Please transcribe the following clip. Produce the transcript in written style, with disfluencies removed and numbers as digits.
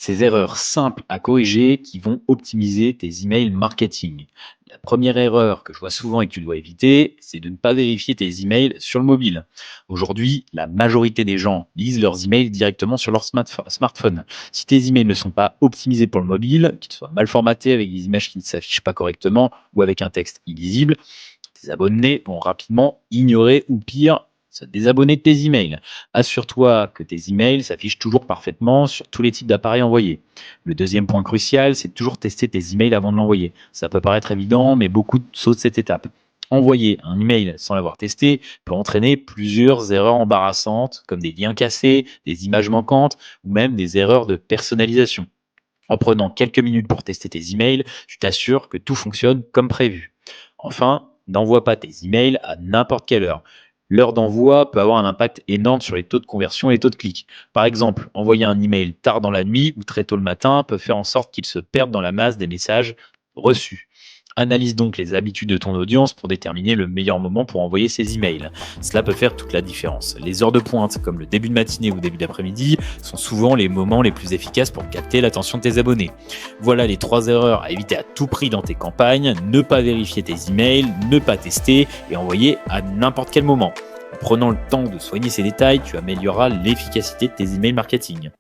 Ces erreurs simples à corriger qui vont optimiser tes emails marketing. La première erreur que je vois souvent et que tu dois éviter, c'est de ne pas vérifier tes emails sur le mobile. Aujourd'hui, la majorité des gens lisent leurs emails directement sur leur smartphone. Si tes emails ne sont pas optimisés pour le mobile, qu'ils soient mal formatés avec des images qui ne s'affichent pas correctement ou avec un texte illisible, tes abonnés vont rapidement ignorer ou pire, se désabonner de tes emails. Assure-toi que tes emails s'affichent toujours parfaitement sur tous les types d'appareils envoyés. Le deuxième point crucial, c'est de toujours tester tes emails avant de l'envoyer. Ça peut paraître évident, mais beaucoup sautent cette étape. Envoyer un email sans l'avoir testé peut entraîner plusieurs erreurs embarrassantes, comme des liens cassés, des images manquantes ou même des erreurs de personnalisation. En prenant quelques minutes pour tester tes emails, tu t'assures que tout fonctionne comme prévu. Enfin, n'envoie pas tes emails à n'importe quelle heure. L'heure d'envoi peut avoir un impact énorme sur les taux de conversion et les taux de clics. Par exemple, envoyer un email tard dans la nuit ou très tôt le matin peut faire en sorte qu'il se perde dans la masse des messages reçus. Analyse donc les habitudes de ton audience pour déterminer le meilleur moment pour envoyer ces emails. Cela peut faire toute la différence. Les heures de pointe, comme le début de matinée ou début d'après-midi, sont souvent les moments les plus efficaces pour capter l'attention de tes abonnés. Voilà les 3 erreurs à éviter à tout prix dans tes campagnes: ne pas vérifier tes emails, ne pas tester et envoyer à n'importe quel moment. En prenant le temps de soigner ces détails, tu amélioreras l'efficacité de tes emails marketing.